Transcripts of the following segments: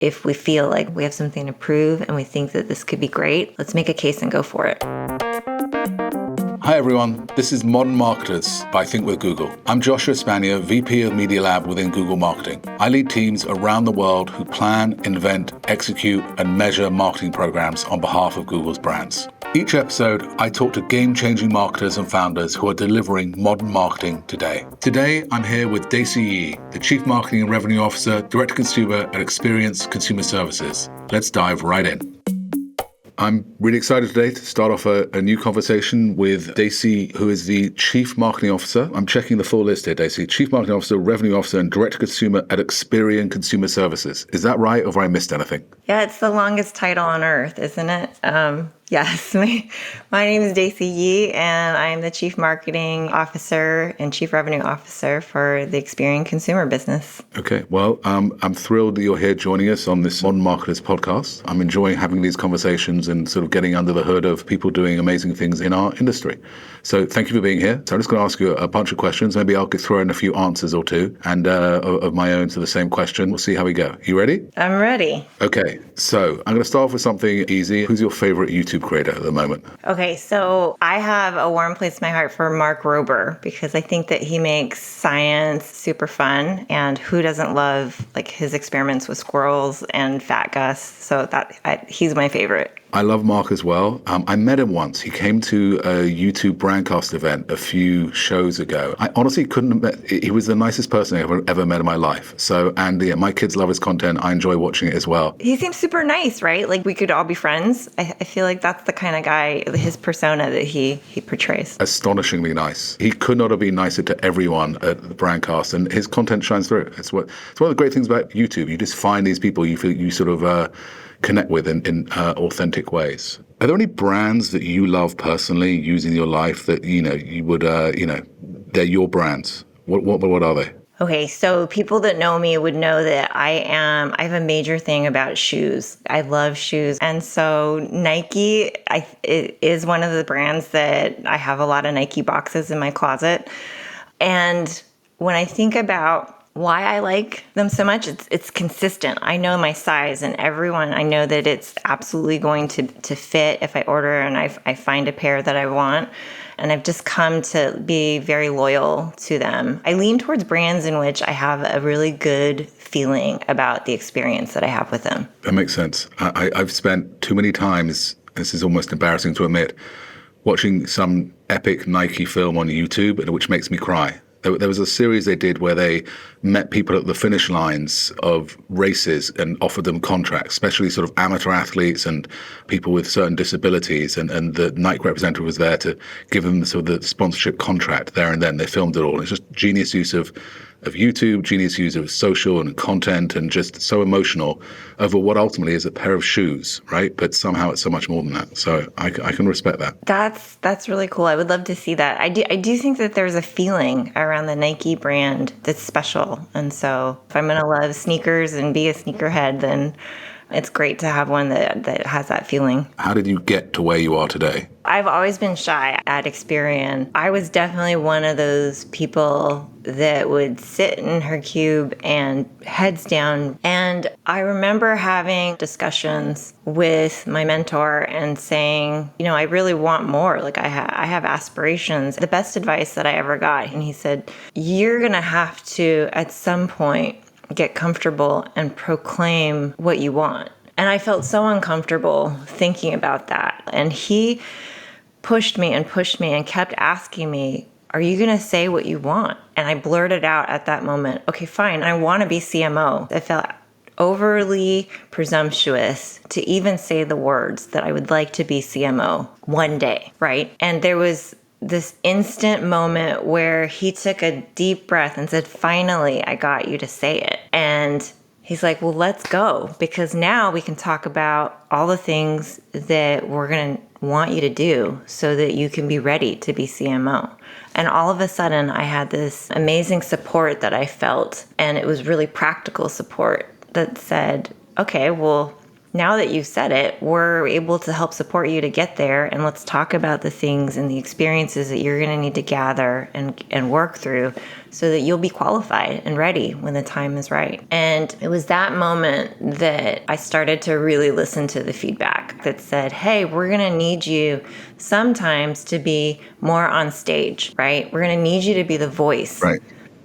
If we feel like we have something to prove and we think that this could be great, let's make a case and go for it. Hi everyone, this is Modern Marketers by Think with Google. I'm Joshua Spanier, VP of Media Lab within Google Marketing. I lead teams around the world who plan, invent, execute, and measure marketing programs on behalf of Google's brands. Each episode, I talk to game-changing marketers and founders who are delivering modern marketing today. Today, I'm here with Dacy Yee, the Chief Marketing and Revenue Officer, Direct-to-Consumer at Experian Consumer Services. Let's dive right in. I'm really excited today to start off a new conversation with Dacy, who is the Chief Marketing Officer. I'm checking the full list here, Dacy. Chief Marketing Officer, Revenue Officer, and Direct-to-Consumer at Experian Consumer Services. Is that right, or have I missed anything? Yeah, it's the longest title on earth, isn't it? Yes, my name is Dacy Yee, and I'm the Chief Marketing Officer and Chief Revenue Officer for the Experian Consumer business. Okay, well, I'm thrilled that you're here joining us on this Modern Marketers podcast. I'm enjoying having these conversations and sort of getting under the hood of people doing amazing things in our industry. So thank you for being here. So I'm just going to ask you a bunch of questions. Maybe I'll throw in a few answers or two and of my own to the same question. We'll see how we go. You ready? I'm ready. Okay, so I'm going to start off with something easy. Who's your favorite YouTube creator at the moment? Okay, so I have a warm place in my heart for Mark Rober because I think that he makes science super fun, and who doesn't love like his experiments with squirrels and fat Gus? So he's my favorite. I love Mark as well. I met him once. He came to a YouTube Brandcast event a few shows ago. I honestly couldn't have met. He was the nicest person I ever met in my life. So, and yeah, my kids love his content. I enjoy watching it as well. He seems super nice, right? Like we could all be friends. I feel like that's the kind of guy, his persona that he portrays. Astonishingly nice. He could not have been nicer to everyone at the Brandcast, and his content shines through. It's one of the great things about YouTube. You just find these people you sort of connect with in authentic ways. Are there any brands that you love personally using your life that, you would, they're your brands? What are they? Okay, so people that know me would know that I have a major thing about shoes. I love shoes. And so Nike it is one of the brands that I have a lot of Nike boxes in my closet. And when I think about why I like them so much, it's consistent. I know my size, and I know that it's absolutely going to fit if I order and I find a pair that I want. And I've just come to be very loyal to them. I lean towards brands in which I have a really good feeling about the experience that I have with them. That makes sense. I've spent too many times, this is almost embarrassing to admit, watching some epic Nike film on YouTube, which makes me cry. There was a series they did where they met people at the finish lines of races and offered them contracts, especially sort of amateur athletes and people with certain disabilities. And the Nike representative was there to give them sort of the sponsorship contract there and then. They filmed it all. It's just genius use of YouTube, genius use of social and content, and just so emotional over what ultimately is a pair of shoes, right? But somehow it's so much more than that. So I can respect that. That's really cool. I would love to see that. I do think that there's a feeling around the Nike brand that's special. And so if I'm going to love sneakers and be a sneakerhead, then it's great to have one that has that feeling. How did you get to where you are today? I've always been shy at Experian. I was definitely one of those people that would sit in her cube and heads down. And I remember having discussions with my mentor and saying, I really want more. Like I have aspirations. The best advice that I ever got. And he said, you're going to have to, at some point, get comfortable and proclaim what you want. And I felt so uncomfortable thinking about that. And he pushed me and kept asking me, are you going to say what you want? And I blurted out at that moment, okay, fine, I want to be CMO. I felt overly presumptuous to even say the words that I would like to be CMO one day, right? And there was this instant moment where he took a deep breath and said, finally, I got you to say it. And he's like, well, let's go, because now we can talk about all the things that we're going to want you to do so that you can be ready to be CMO. And all of a sudden, I had this amazing support that I felt, and it was really practical support that said, okay, well, now that you've said it, we're able to help support you to get there. And let's talk about the things and the experiences that you're going to need to gather and work through so that you'll be qualified and ready when the time is right. And it was that moment that I started to really listen to the feedback that said, hey, we're going to need you sometimes to be more on stage, right? We're going to need you to be the voice. Right.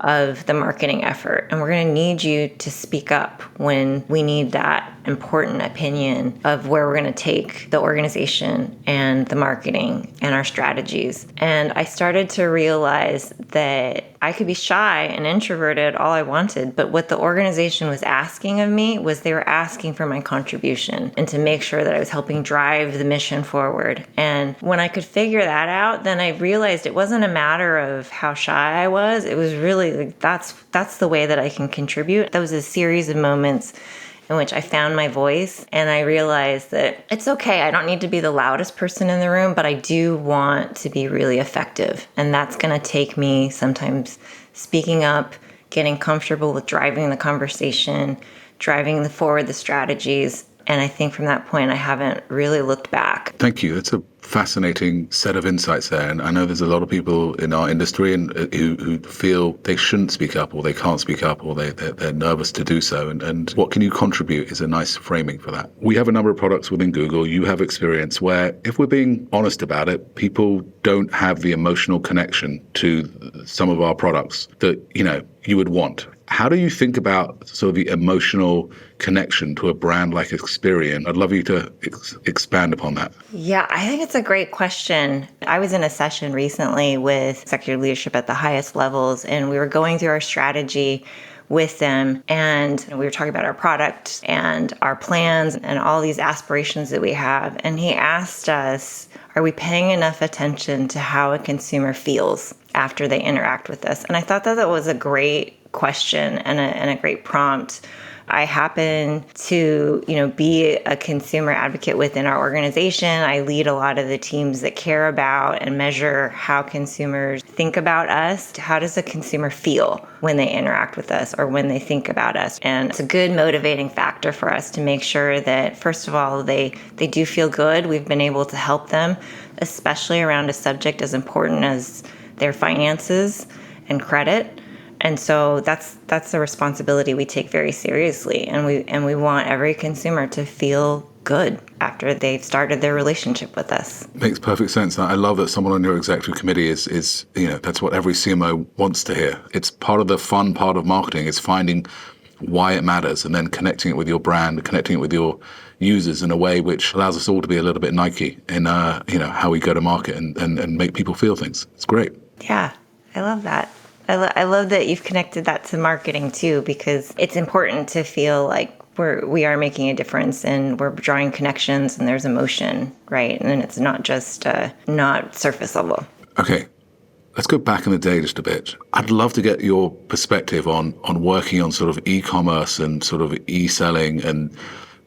Of the marketing effort. And we're going to need you to speak up when we need that important opinion of where we're going to take the organization and the marketing and our strategies. And I started to realize that I could be shy and introverted all I wanted, but what the organization was asking of me was they were asking for my contribution and to make sure that I was helping drive the mission forward. And when I could figure that out, then I realized it wasn't a matter of how shy I was. It was really like, that's the way that I can contribute. That was a series of moments in which I found my voice and I realized that it's okay. I don't need to be the loudest person in the room, but I do want to be really effective. And that's going to take me sometimes speaking up, getting comfortable with driving the conversation, driving forward the strategies. And I think from that point, I haven't really looked back. Thank you. It's a fascinating set of insights there. And I know there's a lot of people in our industry and who feel they shouldn't speak up or they can't speak up or they're nervous to do so. And what can you contribute is a nice framing for that. We have a number of products within Google. You have experience where, if we're being honest about it, people don't have the emotional connection to some of our products that, you would want. How do you think about sort of the emotional connection to a brand like Experian? I'd love you to expand upon that. Yeah, I think it's a great question. I was in a session recently with executive leadership at the highest levels, and we were going through our strategy with them. And we were talking about our product and our plans and all these aspirations that we have. And he asked us, are we paying enough attention to how a consumer feels after they interact with us? And I thought that was a great question and a great prompt. I happen to, be a consumer advocate within our organization. I lead a lot of the teams that care about and measure how consumers think about us. How does a consumer feel when they interact with us or when they think about us? And it's a good motivating factor for us to make sure that, first of all, they do feel good. We've been able to help them, especially around a subject as important as their finances and credit. And so that's a responsibility we take very seriously, and we want every consumer to feel good after they've started their relationship with us. Makes perfect sense. I love that someone on your executive committee is that's what every CMO wants to hear. It's part of the fun part of marketing. It's finding why it matters and then connecting it with your brand, connecting it with your users in a way which allows us all to be a little bit Nike in how we go to market and make people feel things. It's great. Yeah, I love that. I love that you've connected that to marketing too, because it's important to feel like we are making a difference and we're drawing connections and there's emotion, right? And it's not just not surface level. Okay, let's go back in the day just a bit. I'd love to get your perspective on working on sort of e-commerce and sort of e-selling and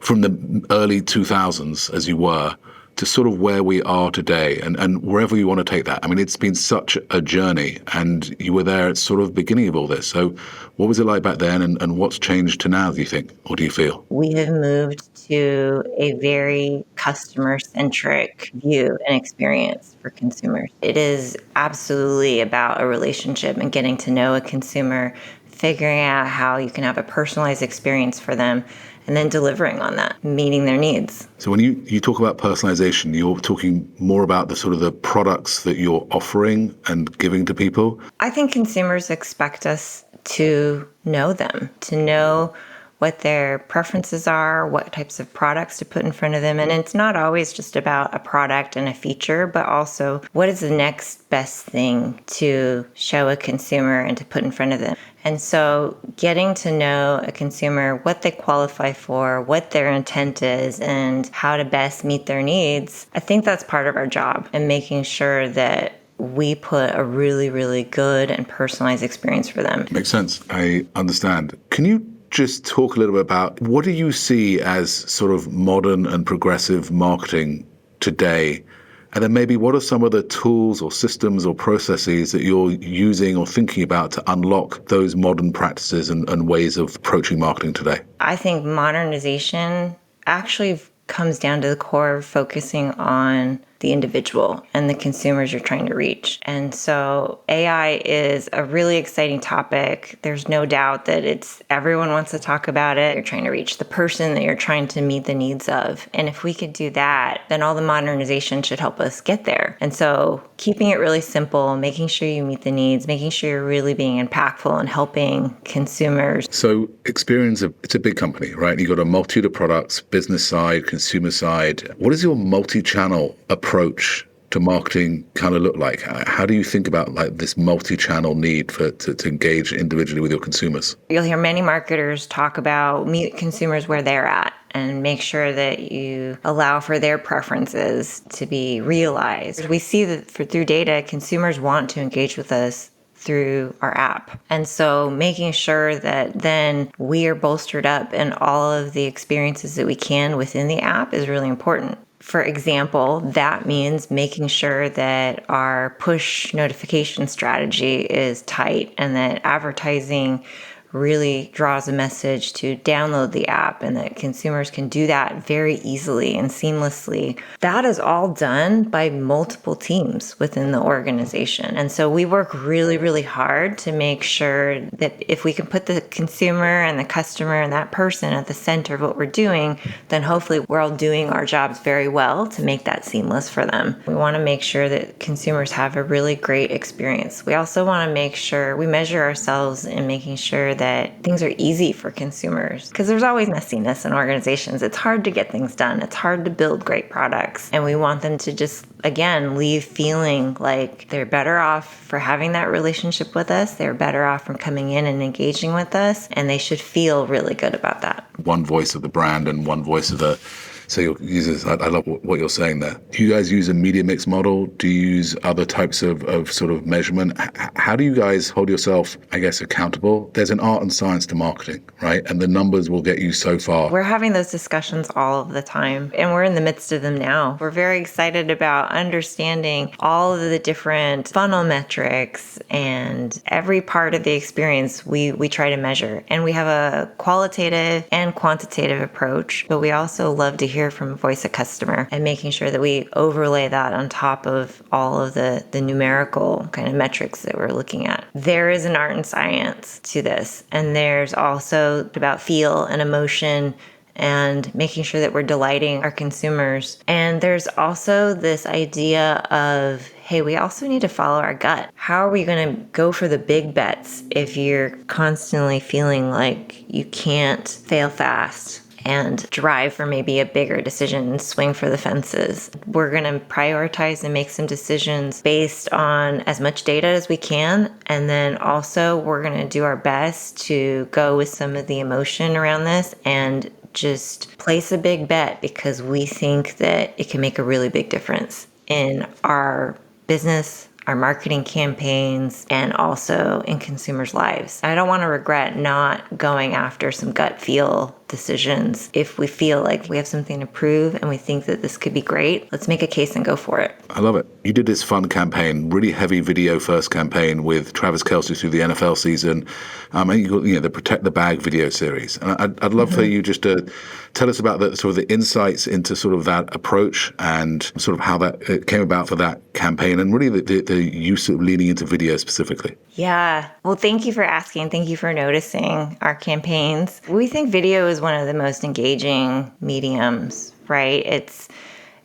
from the early 2000s as you were to sort of where we are today and wherever you want to take that. I mean, it's been such a journey and you were there at sort of the beginning of all this. So what was it like back then and what's changed to now, do you think, or do you feel? We have moved to a very customer-centric view and experience for consumers. It is absolutely about a relationship and getting to know a consumer, figuring out how you can have a personalized experience for them, and then delivering on that, meeting their needs. So when you talk about personalization, you're talking more about the sort of the products that you're offering and giving to people? I think consumers expect us to know them, to know what their preferences are, what types of products to put in front of them. And it's not always just about a product and a feature, but also what is the next best thing to show a consumer and to put in front of them. And so getting to know a consumer, what they qualify for, what their intent is, and how to best meet their needs, I think that's part of our job, and making sure that we put a really, really good and personalized experience for them. Makes sense. I understand. Can you just talk a little bit about what do you see as sort of modern and progressive marketing today? And then maybe what are some of the tools or systems or processes that you're using or thinking about to unlock those modern practices and ways of approaching marketing today? I think modernization actually comes down to the core of focusing on the individual and the consumers you're trying to reach. And so AI is a really exciting topic. There's no doubt that everyone wants to talk about it. You're trying to reach the person that you're trying to meet the needs of. And if we could do that, then all the modernization should help us get there. And so keeping it really simple, making sure you meet the needs, making sure you're really being impactful and helping consumers. So Experian's it's a big company, right? You've got a multitude of products, business side, consumer side. What is your multi-channel approach to marketing kind of look like? How do you think about like this multi-channel need to engage individually with your consumers? You'll hear many marketers talk about meet consumers where they're at and make sure that you allow for their preferences to be realized. We see that through data, consumers want to engage with us through our app. And so making sure that then we are bolstered up in all of the experiences that we can within the app is really important. For example, that means making sure that our push notification strategy is tight and that advertising really draws a message to download the app and that consumers can do that very easily and seamlessly. That is all done by multiple teams within the organization. And so we work really, really hard to make sure that if we can put the consumer and the customer and that person at the center of what we're doing, then hopefully we're all doing our jobs very well to make that seamless for them. We want to make sure that consumers have a really great experience. We also want to make sure we measure ourselves in making sure that things are easy for consumers, because there's always messiness in organizations. It's hard to get things done. It's hard to build great products. And we want them to just, again, leave feeling like they're better off for having that relationship with us. They're better off from coming in and engaging with us. And they should feel really good about that. One voice of the brand and one voice of the... So your users, I love what you're saying there. Do you guys use a media mix model? Do you use other types of sort of measurement? How do you guys hold yourself, I guess, accountable? There's an art and science to marketing, right? And the numbers will get you so far. We're having those discussions all of the time, and we're in the midst of them now. We're very excited about understanding all of the different funnel metrics and every part of the experience we try to measure. And we have a qualitative and quantitative approach, but we also love to hear from voice of customer and making sure that we overlay that on top of all of the numerical kind of metrics that we're looking at. There is an art and science to this, and there's also about feel and emotion and making sure that we're delighting our consumers. And there's also this idea of, hey, we also need to follow our gut. How are we going to go for the big bets if you're constantly feeling like you can't fail fast and drive for maybe a bigger decision and swing for the fences? We're going to prioritize and make some decisions based on as much data as we can. And then also we're going to do our best to go with some of the emotion around this and just place a big bet because we think that it can make a really big difference in our business, our marketing campaigns, and also in consumers' lives. I don't want to regret not going after some gut feel decisions. If we feel like we have something to prove and we think that this could be great, let's make a case and go for it. I love it. You did this fun campaign, really heavy video first campaign with Travis Kelce through the NFL season. And you got the Protect the Bag video series. And I'd love for you just to tell us about the sort of the insights into sort of that approach and sort of how that came about for that campaign and really the use of leaning into video specifically. Yeah. Well, thank you for asking. Thank you for noticing our campaigns. We think video is one of the most engaging mediums, right? It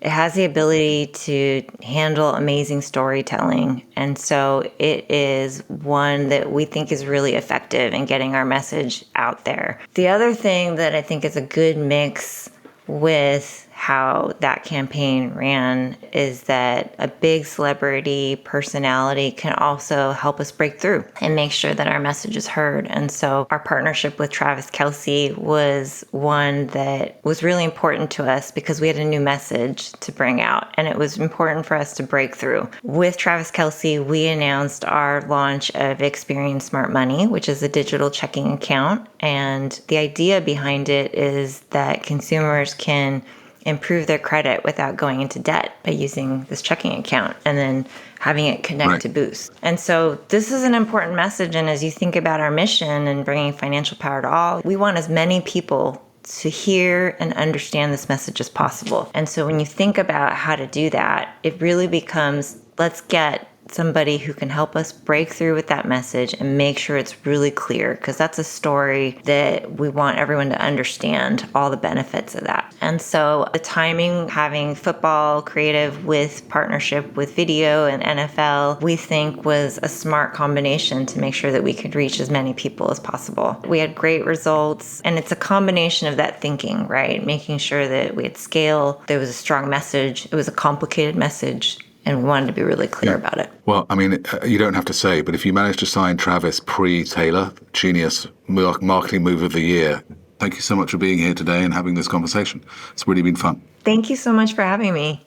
has the ability to handle amazing storytelling. And so it is one that we think is really effective in getting our message out there. The other thing that I think is a good mix with how that campaign ran is that a big celebrity personality can also help us break through and make sure that our message is heard. And so our partnership with Travis Kelce was one that was really important to us because we had a new message to bring out, and it was important for us to break through. With Travis Kelce, we announced our launch of Experian Smart Money, which is a digital checking account. And the idea behind it is that consumers can improve their credit without going into debt by using this checking account and then having it connect to Boost. And so this is an important message. And as you think about our mission and bringing financial power to all, we want as many people to hear and understand this message as possible. And so when you think about how to do that, it really becomes, let's get somebody who can help us break through with that message and make sure it's really clear, because that's a story that we want everyone to understand all the benefits of that. And so the timing, having football creative with partnership with video and NFL, we think was a smart combination to make sure that we could reach as many people as possible. We had great results, and it's a combination of that thinking, right? Making sure that we had scale, there was a strong message, it was a complicated message, and we wanted to be really clear about it. Well, I mean, you don't have to say, but if you managed to sign Travis pre-Taylor, genius marketing move of the year, thank you so much for being here today and having this conversation. It's really been fun. Thank you so much for having me.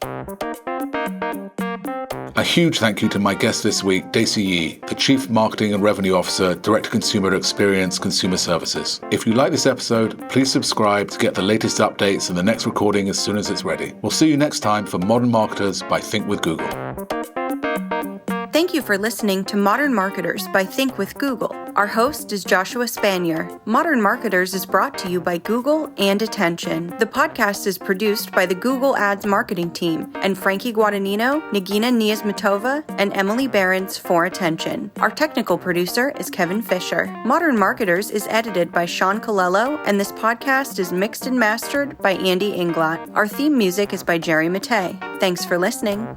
A huge thank you to my guest this week, Dacy Yee, the Chief Marketing and Revenue Officer, Direct-to-Consumer at Experian Consumer Services. If you like this episode, please subscribe to get the latest updates and the next recording as soon as it's ready. We'll see you next time for Modern Marketers by Think with Google. Thank you for listening to Modern Marketers by Think with Google. Our host is Joshua Spanier. Modern Marketers is brought to you by Google and Attention. The podcast is produced by the Google Ads marketing team and Frankie Guadagnino, Nagina Niazmatova, and Emily Behrens for Attention. Our technical producer is Kevin Fisher. Modern Marketers is edited by Sean Colello, and this podcast is mixed and mastered by Andy Inglot. Our theme music is by Jerry Mattei. Thanks for listening.